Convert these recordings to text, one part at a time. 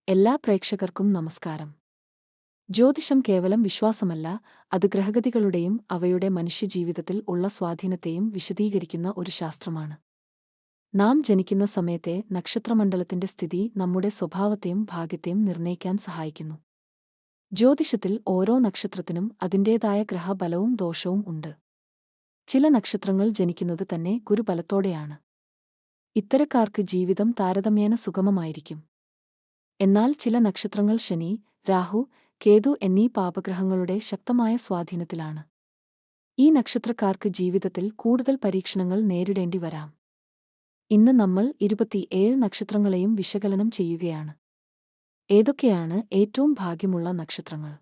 എല്ലാ പ്രേക്ഷകർക്കും നമസ്കാരം. ജ്യോതിഷം കേവലം വിശ്വാസമല്ല, അത് ഗ്രഹഗതികളുടെയും അവയുടെ മനുഷ്യജീവിതത്തിൽ ഉള്ള സ്വാധീനത്തെയും വിശദീകരിക്കുന്ന ഒരു ശാസ്ത്രമാണ്. നാം ജനിക്കുന്ന സമയത്തെ നക്ഷത്രമണ്ഡലത്തിന്റെ സ്ഥിതി നമ്മുടെ സ്വഭാവത്തെയും ഭാഗ്യത്തെയും നിർണ്ണയിക്കാൻ സഹായിക്കുന്നു. ജ്യോതിഷത്തിൽ ഓരോ നക്ഷത്രത്തിനും അതിന്റേതായ ഗ്രഹബലവും ദോഷവും ഉണ്ട്. ചില നക്ഷത്രങ്ങൾ ജനിക്കുന്നത് തന്നെ ഗുരുബലത്തോടെയാണ്. ഇത്തരക്കാർക്ക് ജീവിതം താരതമ്യേന സുഗമമായിരിക്കും. എന്നാൽ ചില നക്ഷത്രങ്ങൾ ശനി, രാഹു, കേതു എന്നീ പാപഗ്രഹങ്ങളുടെ ശക്തമായ സ്വാധീനത്തിലാണ്. ഈ നക്ഷത്രക്കാർക്ക് ജീവിതത്തിൽ കൂടുതൽ പരീക്ഷണങ്ങൾ നേരിടേണ്ടി വരാം. ഇന്ന് നമ്മൾ 27 നക്ഷത്രങ്ങളെയും വിശകലനം ചെയ്യുകയാണ്. ഏതൊക്കെയാണ് ഏറ്റവും ഭാഗ്യമുള്ള നക്ഷത്രങ്ങൾ?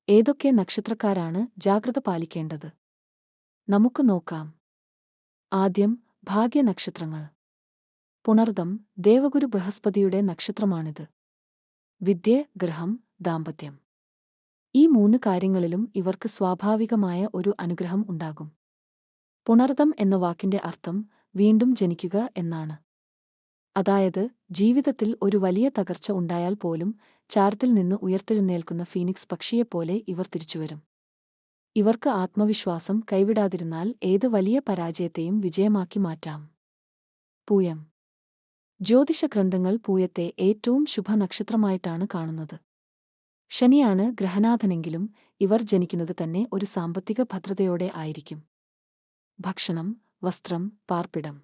ഏതൊക്കെ നക്ഷത്രക്കാരാണ് ജാഗ്രത പാലിക്കേണ്ടത്? നമുക്ക് നോക്കാം. ആദ്യം ഭാഗ്യനക്ഷത്രങ്ങൾ. പുണർദം ദേവഗുരു ബൃഹസ്പതിയുടെ നക്ഷത്രമാണിത്. വിദ്യ, ഗൃഹം, ദാമ്പത്യം. ഈ 3 കാര്യങ്ങളിലും ഇവർക്ക് സ്വാഭാവികമായ ഒരു അനുഗ്രഹം ഉണ്ടാകും. പുണർദം എന്ന വാക്കിന്റെ അർത്ഥം വീണ്ടും ജനിക്കുക എന്നാണ്. അതായത് ജീവിതത്തിൽ ഒരു വലിയ തകർച്ച ഉണ്ടായാൽ പോലും ചാരത്തിൽ നിന്ന് ഉയർത്തെഴുന്നേൽക്കുന്ന ഫീനിക്സ് പക്ഷിയെപ്പോലെ ഇവർ തിരിച്ചുവരും. ഇവർക്ക് ആത്മവിശ്വാസം കൈവിടാതിരുന്നാൽ ഏത് വലിയ പരാജയത്തെയും വിജയമാക്കി മാറ്റാം. പൂയം. ജ്യോതിഷഗ്രന്ഥങ്ങൾ പൂയത്തെ ഏറ്റവും ശുഭനക്ഷത്രമായിട്ടാണ് കാണുന്നത്. ശനിയാണ് ഗ്രഹനാഥനെങ്കിലും ഇവർ ജനിക്കുന്നത് തന്നെ ഒരു സാമ്പത്തിക ഭദ്രതയോടെ ആയിരിക്കും. ഭക്ഷണം, വസ്ത്രം, പാർപ്പിടം.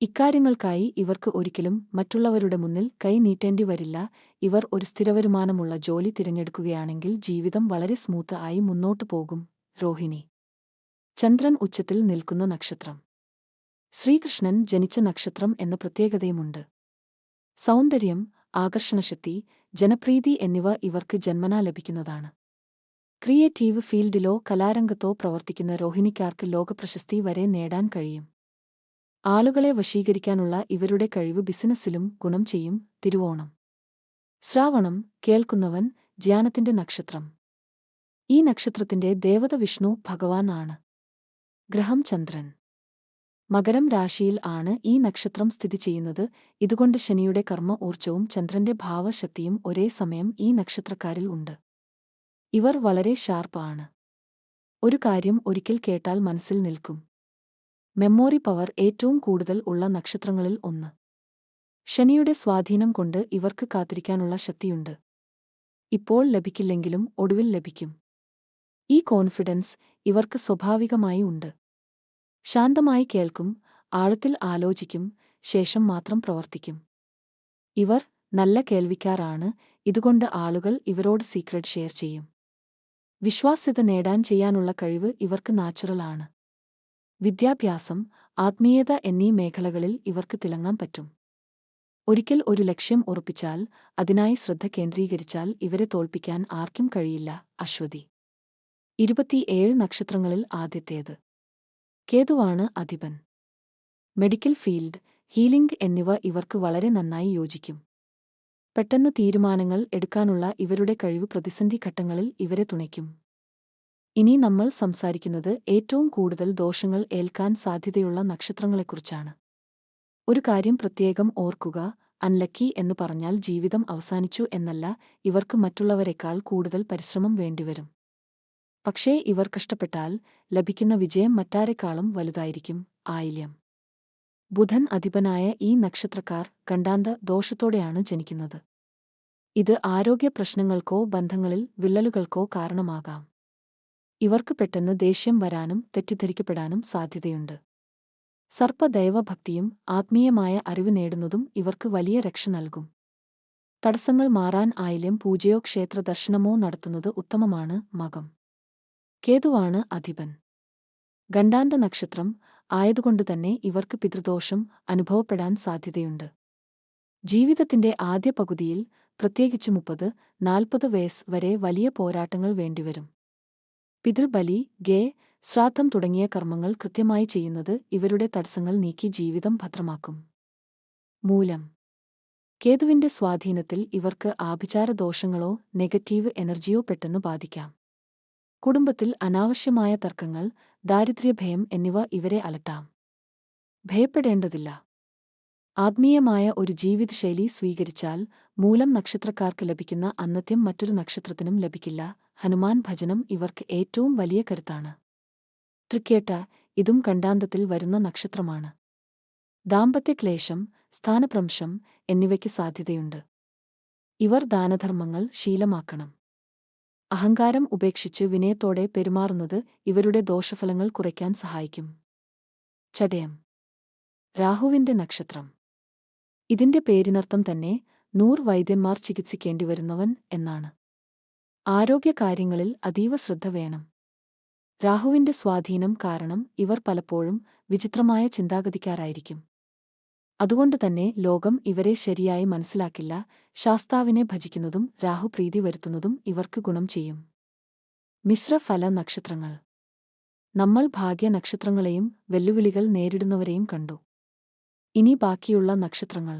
ഇക്കാര്യങ്ങൾക്കായി ഇവർക്ക് ഒരിക്കലും മറ്റുള്ളവരുടെ മുന്നിൽ കൈ നീട്ടേണ്ടി വരില്ല. ഇവർ ഒരു സ്ഥിരവരുമാനമുള്ള ജോലി തിരഞ്ഞെടുക്കുകയാണെങ്കിൽ ജീവിതം വളരെ സ്മൂത്ത് ആയി മുന്നോട്ടു പോകും. രോഹിണി. ചന്ദ്രൻ ഉച്ചത്തിൽ നിൽക്കുന്ന നക്ഷത്രം. ശ്രീകൃഷ്ണൻ ജനിച്ച നക്ഷത്രം എന്ന പ്രത്യേകതയുമുണ്ട്. സൗന്ദര്യം, ആകർഷണശക്തി, ജനപ്രീതി എന്നിവ ഇവർക്ക് ജന്മനാ ലഭിക്കുന്നതാണ്. ക്രിയേറ്റീവ് ഫീൽഡിലോ കലാരംഗത്തോ പ്രവർത്തിക്കുന്ന രോഹിണിക്കാർക്ക് ലോകപ്രശസ്തി വരെ നേടാൻ കഴിയും. ആളുകളെ വശീകരിക്കാനുള്ള ഇവരുടെ കഴിവ് ബിസിനസ്സിലും ഗുണം ചെയ്യും. തിരുവോണം. ശ്രാവണം കേൾക്കുന്നവൻ ജ്ഞാനത്തിന്റെ നക്ഷത്രം. ഈ നക്ഷത്രത്തിന്റെ ദേവത വിഷ്ണു ഭഗവാൻ ആണ്. ഗ്രഹം ചന്ദ്രൻ. മകരം രാശിയിൽ ആണ് ഈ നക്ഷത്രം സ്ഥിതി ചെയ്യുന്നത്. ഇതുകൊണ്ട് ശനിയുടെ കർമ്മ ഊർജ്ജവും ചന്ദ്രന്റെ ഭാവശക്തിയും ഒരേ സമയം ഈ നക്ഷത്രക്കാരിൽ ഉണ്ട്. ഇവർ വളരെ ഷാർപ്പ് ആണ്. ഒരു കാര്യം ഒരിക്കൽ കേട്ടാൽ മനസ്സിൽ നിൽക്കും. മെമ്മോറി പവർ ഏറ്റവും കൂടുതൽ ഉള്ള നക്ഷത്രങ്ങളിൽ ഒന്ന്. ശനിയുടെ സ്വാധീനം കൊണ്ട് ഇവർക്ക് കാത്തിരിക്കാനുള്ള ശക്തിയുണ്ട്. ഇപ്പോൾ ലഭിക്കില്ലെങ്കിലും ഒടുവിൽ ലഭിക്കും. ഈ കോൺഫിഡൻസ് ഇവർക്ക് സ്വാഭാവികമായി ഉണ്ട്. ശാന്തമായി കേൾക്കും, ആഴത്തിൽ ആലോചിക്കും, ശേഷം മാത്രം പ്രവർത്തിക്കും. ഇവർ നല്ല കേൾവിക്കാരാണ്. ഇതുകൊണ്ട് ആളുകൾ ഇവരോട് സീക്രട്ട് ഷെയർ ചെയ്യും. വിശ്വാസ്യത നേടാൻ ചെയ്യാനുള്ള കഴിവ് ഇവർക്ക് നാച്ചുറൽ ആണ്. വിദ്യാഭ്യാസം, ആത്മീയത എന്നീ മേഖലകളിൽ ഇവർക്ക് തിളങ്ങാൻ പറ്റും. ഒരിക്കൽ ഒരു ലക്ഷ്യം ഉറപ്പിച്ചാൽ അതിനായി ശ്രദ്ധ കേന്ദ്രീകരിച്ചാൽ ഇവരെ തോൽപ്പിക്കാൻ ആർക്കും കഴിയില്ല. അശ്വതി. 27 നക്ഷത്രങ്ങളിൽ ആദ്യത്തേത്. കേതുവാണ് അധിപൻ. മെഡിക്കൽ ഫീൽഡ്, ഹീലിംഗ് എന്നിവ ഇവർക്ക് വളരെ നന്നായി യോജിക്കും. പെട്ടെന്ന് തീരുമാനങ്ങൾ എടുക്കാനുള്ള ഇവരുടെ കഴിവ് പ്രതിസന്ധി ഘട്ടങ്ങളിൽ ഇവരെ തുണയ്ക്കും. ഇനി നമ്മൾ സംസാരിക്കുന്നത് ഏറ്റവും കൂടുതൽ ദോഷങ്ങൾ ഏൽക്കാൻ സാധ്യതയുള്ള നക്ഷത്രങ്ങളെക്കുറിച്ചാണ്. ഒരു കാര്യം പ്രത്യേകം ഓർക്കുക, അൺലക്കി എന്ന് പറഞ്ഞാൽ ജീവിതം അവസാനിച്ചു എന്നല്ല. ഇവർക്ക് മറ്റുള്ളവരെക്കാൾ കൂടുതൽ പരിശ്രമം വേണ്ടിവരും. പക്ഷേ ഇവർ കഷ്ടപ്പെട്ടാൽ ലഭിക്കുന്ന വിജയം മറ്റാരെക്കാളും വലുതായിരിക്കും. ആയില്യം. ബുധൻ അധിപനായ ഈ നക്ഷത്രക്കാർ ഗണ്ഡാന്ത ദോഷത്തോടെയാണ് ജനിക്കുന്നത്. ഇത് ആരോഗ്യ പ്രശ്നങ്ങൾക്കോ ബന്ധങ്ങളിൽ വിള്ളലുകൾക്കോ കാരണമാകാം. ഇവർക്ക് പെട്ടെന്ന് ദേഷ്യം വരാനും തെറ്റിദ്ധരിക്കപ്പെടാനും സാധ്യതയുണ്ട്. സർപ്പദൈവഭക്തിയും ആത്മീയമായ അറിവ് നേടുന്നതും ഇവർക്ക് വലിയ രക്ഷ നൽകും. തടസ്സങ്ങൾ മാറാൻ ആയില്യം പൂജയോ ക്ഷേത്ര ദർശനമോ നടത്തുന്നത് ഉത്തമമാണ്. മകം. കേതുവാണ് അധിപൻ. ഗണ്ഡാന്ത നക്ഷത്രം ആയതുകൊണ്ടുതന്നെ ഇവർക്ക് പിതൃദോഷം അനുഭവപ്പെടാൻ സാധ്യതയുണ്ട്. ജീവിതത്തിന്റെ ആദ്യ പകുതിയിൽ, പ്രത്യേകിച്ച് 30-40 വയസ്സ് വരെ വലിയ പോരാട്ടങ്ങൾ വേണ്ടിവരും. പിതൃബലി, ശ്രാദ്ധം തുടങ്ങിയ കർമ്മങ്ങൾ കൃത്യമായി ചെയ്യുന്നത് ഇവരുടെ തടസ്സങ്ങൾ നീക്കി ജീവിതം ഭദ്രമാക്കും. മൂലം. കേതുവിന്റെ സ്വാധീനത്തിൽ ഇവർക്ക് ആഭിചാര ദോഷങ്ങളോ നെഗറ്റീവ് എനർജിയോ പെട്ടെന്ന് ബാധിക്കാം. കുടുംബത്തിൽ അനാവശ്യമായ തർക്കങ്ങൾ, ദാരിദ്ര്യഭയം എന്നിവ ഇവരെ അലട്ടാം. ഭയപ്പെടേണ്ടതില്ല. ആത്മീയമായ ഒരു ജീവിതശൈലി സ്വീകരിച്ചാൽ മൂലം നക്ഷത്രക്കാർക്ക് ലഭിക്കുന്ന അന്നത്യം മറ്റൊരു നക്ഷത്രത്തിനും ലഭിക്കില്ല. ഹനുമാൻ ഭജനം ഇവർക്ക് ഏറ്റവും വലിയ കരുത്താണ്. തൃക്കേട്ട ഇതും കണ്ടാന്തത്തിൽ വരുന്ന നക്ഷത്രമാണ്. ദാമ്പത്യക്ലേശം, സ്ഥാനഭ്രംശം എന്നിവയ്ക്ക് സാധ്യതയുണ്ട്. ഇവർ ദാനധർമ്മങ്ങൾ ശീലമാക്കണം. അഹങ്കാരം ഉപേക്ഷിച്ച് വിനയത്തോടെ പെരുമാറുന്നത് ഇവരുടെ ദോഷഫലങ്ങൾ കുറയ്ക്കാൻ സഹായിക്കും. ചതയം രാഹുവിന്റെ നക്ഷത്രം. ഇതിന്റെ പേരിനർത്ഥം തന്നെ 100 വൈദ്യന്മാർ ചികിത്സിക്കേണ്ടിവരുന്നവൻ എന്നാണ്. ആരോഗ്യകാര്യങ്ങളിൽ അതീവ ശ്രദ്ധ വേണം. രാഹുവിന്റെ സ്വാധീനം കാരണം ഇവർ പലപ്പോഴും വിചിത്രമായ ചിന്താഗതിക്കാരായിരിക്കും. അതുകൊണ്ടുതന്നെ ലോകം ഇവരെ ശരിയായി മനസ്സിലാക്കില്ല. ശാസ്താവിനെ ഭജിക്കുന്നതും രാഹുപ്രീതി വരുത്തുന്നതും ഇവർക്ക് ഗുണം ചെയ്യും. മിശ്രഫല നക്ഷത്രങ്ങൾ. നമ്മൾ ഭാഗ്യ നക്ഷത്രങ്ങളെയും വെല്ലുവിളികൾ നേരിടുന്നവരെയും കണ്ടു. ഇനി ബാക്കിയുള്ള നക്ഷത്രങ്ങൾ.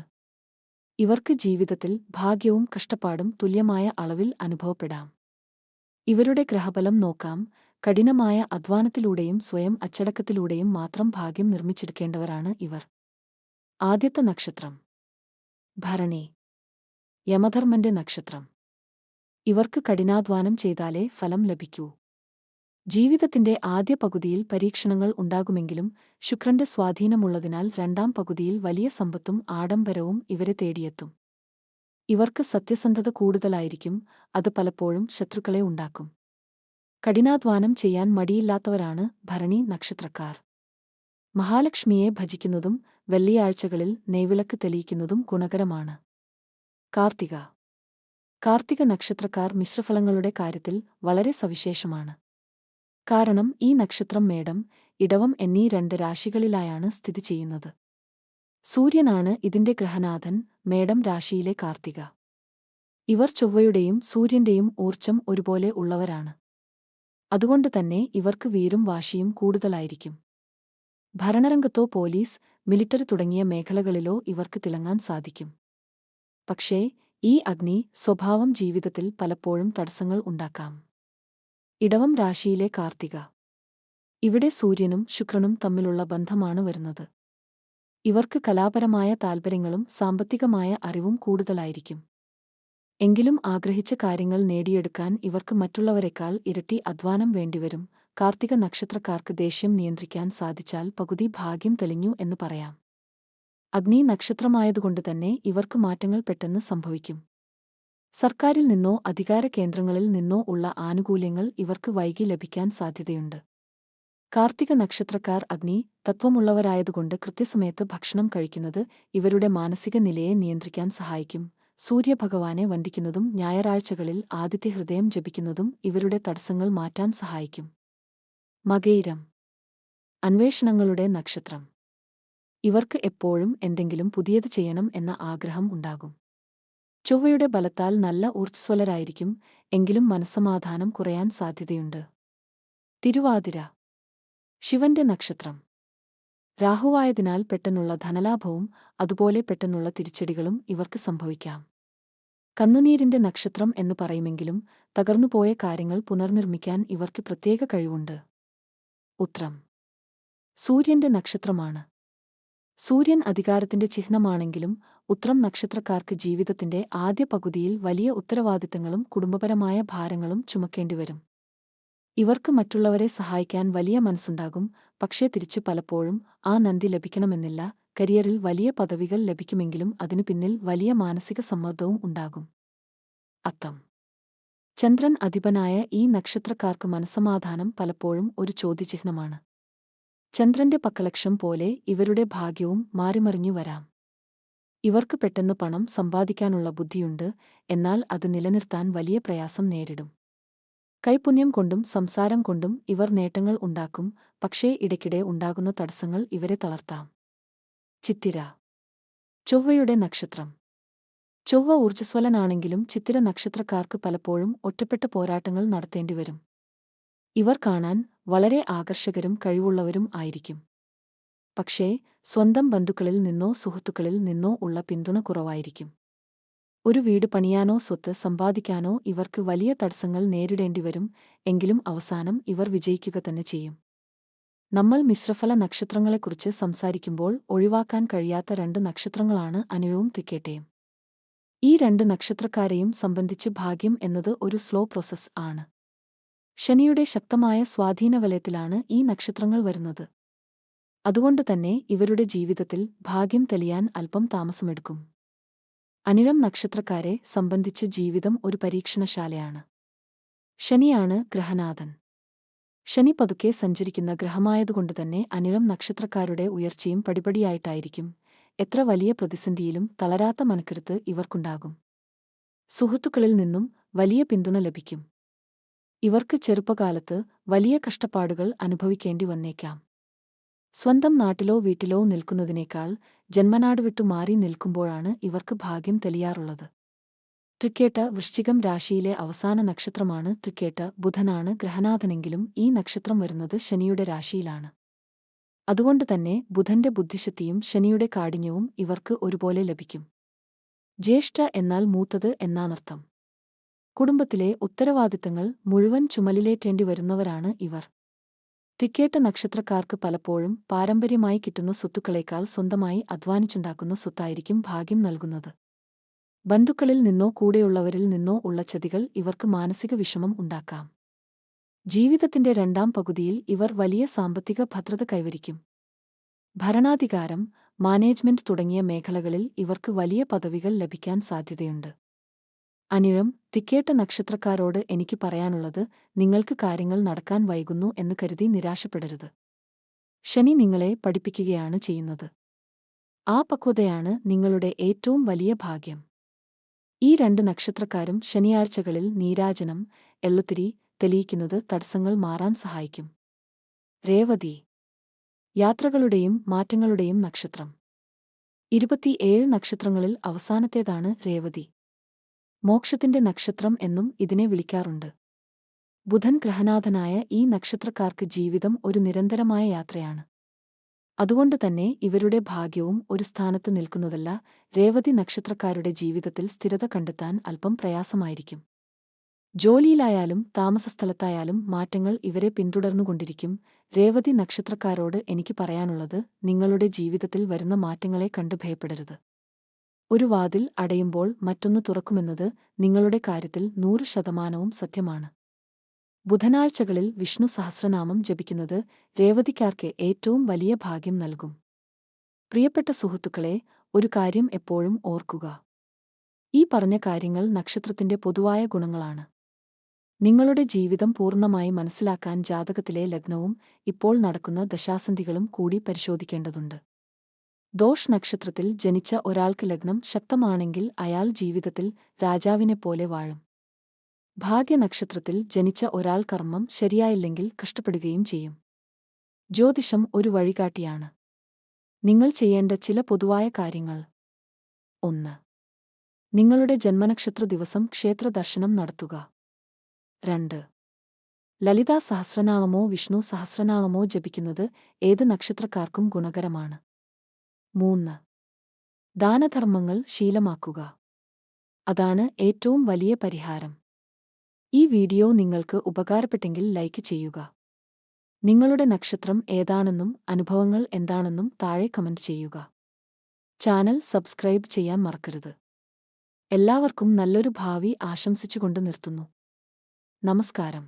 ഇവർക്ക് ജീവിതത്തിൽ ഭാഗ്യവും കഷ്ടപ്പാടും തുല്യമായ അളവിൽ അനുഭവപ്പെടാം. ഇവരുടെ ഗ്രഹബലം നോക്കാം. കഠിനമായ അധ്വാനത്തിലൂടെയും സ്വയം അച്ചടക്കത്തിലൂടെയും മാത്രം ഭാഗ്യം നിർമ്മിച്ചെടുക്കേണ്ടവരാണ് ഇവർ. ആദ്യത്തെ നക്ഷത്രം ഭരണി. യമധർമ്മന്റെ നക്ഷത്രം. ഇവർക്ക് കഠിനാധ്വാനം ചെയ്താലേ ഫലം ലഭിക്കൂ. ജീവിതത്തിന്റെ ആദ്യ പകുതിയിൽ പരീക്ഷണങ്ങൾ ഉണ്ടാകുമെങ്കിലും ശുക്രന്റെ സ്വാധീനമുള്ളതിനാൽ രണ്ടാം പകുതിയിൽ വലിയ സമ്പത്തും ആഡംബരവും ഇവരെ തേടിയെത്തും. ഇവർക്ക് സത്യസന്ധത കൂടുതലായിരിക്കും. അത് പലപ്പോഴും ശത്രുക്കളെ ഉണ്ടാക്കും. കഠിനാധ്വാനം ചെയ്യാൻ മടിയില്ലാത്തവരാണ് ഭരണി നക്ഷത്രക്കാർ. മഹാലക്ഷ്മിയെ ഭജിക്കുന്നതും വെള്ളിയാഴ്ചകളിൽ നെയ്വിളക്ക് തെളിയിക്കുന്നതും ഗുണകരമാണ്. കാർത്തിക. കാർത്തിക നക്ഷത്രക്കാർ മിശ്രഫലങ്ങളുടെ കാര്യത്തിൽ വളരെ സവിശേഷമാണ്. കാരണം ഈ നക്ഷത്രം മേടം, ഇടവം എന്നീ 2 രാശികളിലായാണ് സ്ഥിതി ചെയ്യുന്നത്. സൂര്യനാണ് ഇതിന്റെ ഗ്രഹനാഥൻ. മേടം രാശിയിലെ കാർത്തിക. ഇവർ ചൊവ്വയുടെയും സൂര്യന്റെയും ഊർജ്ജം ഒരുപോലെ ഉള്ളവരാണ്. അതുകൊണ്ടുതന്നെ ഇവർക്ക് വീറും വാശിയും കൂടുതലായിരിക്കും. ഭരണരംഗത്തോ പോലീസ്, മിലിറ്ററി തുടങ്ങിയ മേഖലകളിലോ ഇവർക്ക് തിളങ്ങാൻ സാധിക്കും. പക്ഷേ ഈ അഗ്നി സ്വഭാവം ജീവിതത്തിൽ പലപ്പോഴും തടസ്സങ്ങൾ ഉണ്ടാക്കാം. ഇടവം രാശിയിലെ കാർത്തിക. ഇവിടെ സൂര്യനും ശുക്രനും തമ്മിലുള്ള ബന്ധമാണ് വരുന്നത്. ഇവർക്ക് കലാപരമായ താൽപര്യങ്ങളും സാമ്പത്തികമായ അറിവും കൂടുതലായിരിക്കും. എങ്കിലും ആഗ്രഹിച്ച കാര്യങ്ങൾ നേടിയെടുക്കാൻ ഇവർക്ക് മറ്റുള്ളവരെക്കാൾ ഇരട്ടി അധ്വാനം വേണ്ടിവരും. കാർത്തിക നക്ഷത്രക്കാർക്ക് ദേഷ്യം നിയന്ത്രിക്കാൻ സാധിച്ചാൽ പകുതി ഭാഗ്യം തെളിഞ്ഞു എന്ന് പറയാം. അഗ്നി നക്ഷത്രമായതുകൊണ്ടുതന്നെ ഇവർക്ക് മാറ്റങ്ങൾ പെട്ടെന്ന് സംഭവിക്കും. സർക്കാരിൽ നിന്നോ അധികാര കേന്ദ്രങ്ങളിൽ നിന്നോ ഉള്ള ആനുകൂല്യങ്ങൾ ഇവർക്ക് വൈകി ലഭിക്കാൻ സാധ്യതയുണ്ട്. കാർത്തിക നക്ഷത്രക്കാർ അഗ്നി തത്വമുള്ളവരായതുകൊണ്ട് കൃത്യസമയത്ത് ഭക്ഷണം കഴിക്കുന്നത് ഇവരുടെ മാനസിക നിലയെ നിയന്ത്രിക്കാൻ സഹായിക്കും. സൂര്യഭഗവാനെ വന്ദിക്കുന്നതും ഞായറാഴ്ചകളിൽ ആദിത്യഹൃദയം ജപിക്കുന്നതും ഇവരുടെ തടസ്സങ്ങൾ മാറ്റാൻ സഹായിക്കും. മകയിരം. അന്വേഷണങ്ങളുടെ നക്ഷത്രം. ഇവർക്ക് എപ്പോഴും എന്തെങ്കിലും പുതിയത് ചെയ്യണം എന്ന ആഗ്രഹം ഉണ്ടാകും. ചൊവ്വയുടെ ബലത്താൽ നല്ല ഊർജ്ജസ്വലരായിരിക്കും. എങ്കിലും മനസ്സമാധാനം കുറയാൻ സാധ്യതയുണ്ട്. തിരുവാതിര. ശിവന്റെ നക്ഷത്രം. രാഹുവായതിനാൽ പെട്ടെന്നുള്ള ധനലാഭവും അതുപോലെ പെട്ടെന്നുള്ള തിരിച്ചടികളും ഇവർക്ക് സംഭവിക്കാം. കന്നുനീരിന്റെ നക്ഷത്രം എന്ന് പറയുമെങ്കിലും തകർന്നുപോയ കാര്യങ്ങൾ പുനർനിർമ്മിക്കാൻ ഇവർക്ക് പ്രത്യേക കഴിവുണ്ട്. ഉത്രം. സൂര്യന്റെ നക്ഷത്രമാണ്. സൂര്യൻ അധികാരത്തിന്റെ ചിഹ്നമാണെങ്കിലും ഉത്രം നക്ഷത്രക്കാർക്ക് ജീവിതത്തിന്റെ ആദ്യ പകുതിയിൽ വലിയ ഉത്തരവാദിത്തങ്ങളും കുടുംബപരമായ ഭാരങ്ങളും ചുമക്കേണ്ടിവരും. ഇവർക്ക് മറ്റുള്ളവരെ സഹായിക്കാൻ വലിയ മനസ്സുണ്ടാകും. പക്ഷേ തിരിച്ചു പലപ്പോഴും ആ നന്ദി ലഭിക്കണമെന്നില്ല. കരിയറിൽ വലിയ പദവികൾ ലഭിക്കുമെങ്കിലും അതിനു പിന്നിൽ വലിയ മാനസിക സമ്മർദ്ദവും ഉണ്ടാകും. അത്തം. ചന്ദ്രൻ അധിപനായ ഈ നക്ഷത്രക്കാർക്ക് മനസ്സമാധാനം പലപ്പോഴും ഒരു ചോദ്യചിഹ്നമാണ്. ചന്ദ്രന്റെ പക്കലക്ഷം പോലെ ഇവരുടെ ഭാഗ്യവും മാറിമറിഞ്ഞു വരാം. ഇവർക്ക് പെട്ടെന്ന് പണം സമ്പാദിക്കാനുള്ള ബുദ്ധിയുണ്ട്. എന്നാൽ അത് നിലനിർത്താൻ വലിയ പ്രയാസം നേരിടും. കൈപുണ്യം കൊണ്ടും സംസാരം കൊണ്ടും ഇവർ നേട്ടങ്ങൾ ഉണ്ടാക്കും. പക്ഷേ ഇടയ്ക്കിടെ ഉണ്ടാകുന്ന തടസ്സങ്ങൾ ഇവരെ തളർത്താം. ചിത്തിര. ചൊവ്വയുടെ നക്ഷത്രം. ചൊവ്വ ഊർജ്ജസ്വലനാണെങ്കിലും ചിത്തിര നക്ഷത്രക്കാർക്ക് പലപ്പോഴും ഒറ്റപ്പെട്ട പോരാട്ടങ്ങൾ നടത്തേണ്ടിവരും. ഇവർ കാണാൻ വളരെ ആകർഷകരും കഴിവുള്ളവരും ആയിരിക്കും. പക്ഷേ സ്വന്തം ബന്ധുക്കളിൽ നിന്നോ സുഹൃത്തുക്കളിൽ നിന്നോ ഉള്ള പിന്തുണ കുറവായിരിക്കും. ഒരു വീട് പണിയാനോ സ്വത്ത് സമ്പാദിക്കാനോ ഇവർക്ക് വലിയ തടസ്സങ്ങൾ നേരിടേണ്ടിവരും. എങ്കിലും അവസാനം ഇവർ വിജയിക്കുക തന്നെ ചെയ്യും. നമ്മൾ മിശ്രഫല നക്ഷത്രങ്ങളെക്കുറിച്ച് സംസാരിക്കുമ്പോൾ ഒഴിവാക്കാൻ കഴിയാത്ത 2 നക്ഷത്രങ്ങളാണ് അനിഴവും തൃക്കേട്ടയും. ഈ 2 നക്ഷത്രക്കാരെയും സംബന്ധിച്ച് ഭാഗ്യം എന്നത് ഒരു സ്ലോ പ്രോസസ് ആണ്. ശനിയുടെ ശക്തമായ സ്വാധീനവലയത്തിലാണ് ഈ നക്ഷത്രങ്ങൾ വരുന്നത്. അതുകൊണ്ടുതന്നെ ഇവരുടെ ജീവിതത്തിൽ ഭാഗ്യം തെളിയാൻ അല്പം താമസമെടുക്കും. അനിഴം നക്ഷത്രക്കാരെ സംബന്ധിച്ച് ജീവിതം ഒരു പരീക്ഷണശാലയാണ്. ശനിയാണ് ഗ്രഹനാഥൻ. ശനി പതുക്കെ സഞ്ചരിക്കുന്ന ഗ്രഹമായതുകൊണ്ടുതന്നെ അനിഴം നക്ഷത്രക്കാരുടെ ഉയർച്ചയും പടിപടിയായിട്ടായിരിക്കും. എത്ര വലിയ പ്രതിസന്ധിയിലും തളരാത്ത മനക്കരുത്ത് ഇവർക്കുണ്ടാകും. സുഹൃത്തുക്കളിൽ നിന്നും വലിയ പിന്തുണ ലഭിക്കും. ഇവർക്ക് ചെറുപ്പകാലത്ത് വലിയ കഷ്ടപ്പാടുകൾ അനുഭവിക്കേണ്ടി വന്നേക്കാം. സ്വന്തം നാട്ടിലോ വീട്ടിലോ നിൽക്കുന്നതിനേക്കാൾ ജന്മനാട് വിട്ടു മാറി നിൽക്കുമ്പോഴാണ് ഇവർക്ക് ഭാഗ്യം തെളിയാറുള്ളത്. തൃക്കേട്ട വൃശ്ചികം രാശിയിലെ അവസാന നക്ഷത്രമാണ്. തൃക്കേട്ട ബുധനാണ് ഗ്രഹനാഥനെങ്കിലും ഈ നക്ഷത്രം വരുന്നത് ശനിയുടെ രാശിയിലാണ്. അതുകൊണ്ടുതന്നെ ബുധന്റെ ബുദ്ധിശക്തിയും ശനിയുടെ കാഠിന്യവും ഇവർക്ക് ഒരുപോലെ ലഭിക്കും. ജ്യേഷ്ഠ എന്നാൽ മൂത്തത് എന്നാണർത്ഥം. കുടുംബത്തിലെ ഉത്തരവാദിത്തങ്ങൾ മുഴുവൻ ചുമലിലേറ്റേണ്ടി വരുന്നവരാണ് ഇവർ. തൃക്കേട്ട നക്ഷത്രക്കാർക്ക് പലപ്പോഴും പാരമ്പര്യമായി കിട്ടുന്ന സ്വത്തുക്കളേക്കാൾ സ്വന്തമായി അധ്വാനിച്ചുണ്ടാക്കുന്ന സ്വത്തായിരിക്കും ഭാഗ്യം നൽകുന്നത്. ബന്ധുക്കളിൽ നിന്നോ കൂടെയുള്ളവരിൽ നിന്നോ ഉള്ള ചതികൾ ഇവർക്ക് മാനസിക വിഷമം ഉണ്ടാക്കാം. ജീവിതത്തിന്റെ 2ാം പകുതിയിൽ ഇവർ വലിയ സാമ്പത്തിക ഭദ്രത കൈവരിക്കും. ഭരണാധികാരം, മാനേജ്മെന്റ് തുടങ്ങിയ മേഖലകളിൽ ഇവർക്ക് വലിയ പദവികൾ ലഭിക്കാൻ സാധ്യതയുണ്ട്. അനിഴം, തൃക്കേട്ട നക്ഷത്രക്കാരോട് എനിക്ക് പറയാനുള്ളത്, നിങ്ങൾക്ക് കാര്യങ്ങൾ നടക്കാൻ വൈകുന്നു എന്ന് കരുതി നിരാശപ്പെടരുത്. ശനി നിങ്ങളെ പഠിപ്പിക്കുകയാണ് ചെയ്യുന്നത്. ആ പക്വതയാണ് നിങ്ങളുടെ ഏറ്റവും വലിയ ഭാഗ്യം. ഈ 2 നക്ഷത്രക്കാരും ശനിയാഴ്ചകളിൽ നീരാജനം, എള്ളുത്തിരി തെളിയിക്കുന്നത് തടസ്സങ്ങൾ മാറാൻ സഹായിക്കും. രേവതി. യാത്രകളുടെയും മാറ്റങ്ങളുടെയും നക്ഷത്രം. 27 നക്ഷത്രങ്ങളിൽ അവസാനത്തേതാണ് രേവതി. മോക്ഷത്തിന്റെ നക്ഷത്രം എന്നും ഇതിനെ വിളിക്കാറുണ്ട്. ബുധൻ ഗ്രഹനാഥനായ ഈ നക്ഷത്രക്കാർക്ക് ജീവിതം ഒരു നിരന്തരമായ യാത്രയാണ്. അതുകൊണ്ടുതന്നെ ഇവരുടെ ഭാഗ്യവും ഒരു സ്ഥാനത്ത് നിൽക്കുന്നതല്ല. രേവതി നക്ഷത്രക്കാരുടെ ജീവിതത്തിൽ സ്ഥിരത കണ്ടെത്താൻ അല്പം പ്രയാസമായിരിക്കും. ജോലിയിലായാലും താമസസ്ഥലത്തായാലും മാറ്റങ്ങൾ ഇവരെ പിന്തുടർന്നുകൊണ്ടിരിക്കും. രേവതി നക്ഷത്രക്കാരോട് എനിക്ക് പറയാനുള്ളത്, നിങ്ങളുടെ ജീവിതത്തിൽ വരുന്ന മാറ്റങ്ങളെ കണ്ട് ഭയപ്പെടരുത്. ഒരു വാതിൽ അടയുമ്പോൾ മറ്റൊന്ന് തുറക്കുമെന്നത് നിങ്ങളുടെ കാര്യത്തിൽ 100% സത്യമാണ്. ബുധനാഴ്ചകളിൽ വിഷ്ണു സഹസ്രനാമം ജപിക്കുന്നത് രേവതിക്കാർക്ക് ഏറ്റവും വലിയ ഭാഗ്യം നൽകും. പ്രിയപ്പെട്ട സുഹൃത്തുക്കളെ, ഒരു കാര്യം എപ്പോഴും ഓർക്കുക. ഈ പറഞ്ഞ കാര്യങ്ങൾ നക്ഷത്രത്തിന്റെ പൊതുവായ ഗുണങ്ങളാണ്. നിങ്ങളുടെ ജീവിതം പൂർണ്ണമായി മനസ്സിലാക്കാൻ ജാതകത്തിലെ ലഗ്നവും ഇപ്പോൾ നടക്കുന്ന ദശാസന്ധികളും കൂടി പരിശോധിക്കേണ്ടതുണ്ട്. ദോഷ് നക്ഷത്രത്തിൽ ജനിച്ച ഒരാൾക്ക് ലഗ്നം ശക്തമാണെങ്കിൽ അയാൾ ജീവിതത്തിൽ രാജാവിനെപ്പോലെ വാഴും. ഭാഗ്യനക്ഷത്രത്തിൽ ജനിച്ച ഒരാൾ കർമ്മം ശരിയായില്ലെങ്കിൽ കഷ്ടപ്പെടുകയും ചെയ്യും. ജ്യോതിഷം ഒരു വഴികാട്ടിയാണ്. നിങ്ങൾ ചെയ്യേണ്ട ചില പൊതുവായ കാര്യങ്ങൾ: 1. നിങ്ങളുടെ ജന്മനക്ഷത്ര ദിവസം ക്ഷേത്ര ദർശനം നടത്തുക. 2. ലളിതാ സഹസ്രനാമമോ വിഷ്ണു സഹസ്രനാമമോ ജപിക്കുന്നത് ഏത് നക്ഷത്രക്കാർക്കും ഗുണകരമാണ്. 3. ദാനധർമ്മങ്ങൾ ശീലമാക്കുക. അതാണ് ഏറ്റവും വലിയ പരിഹാരം. ഈ വീഡിയോ നിങ്ങൾക്ക് ഉപകാരപ്പെട്ടെങ്കിൽ ലൈക്ക് ചെയ്യുക. നിങ്ങളുടെ നക്ഷത്രം ഏതാണെന്നും അനുഭവങ്ങൾ എന്താണെന്നും താഴെ കമന്റ് ചെയ്യുക. ചാനൽ സബ്സ്ക്രൈബ് ചെയ്യാൻ മറക്കരുത്. എല്ലാവർക്കും നല്ലൊരു ഭാവി ആശംസിച്ചുകൊണ്ട് നിർത്തുന്നു. നമസ്കാരം.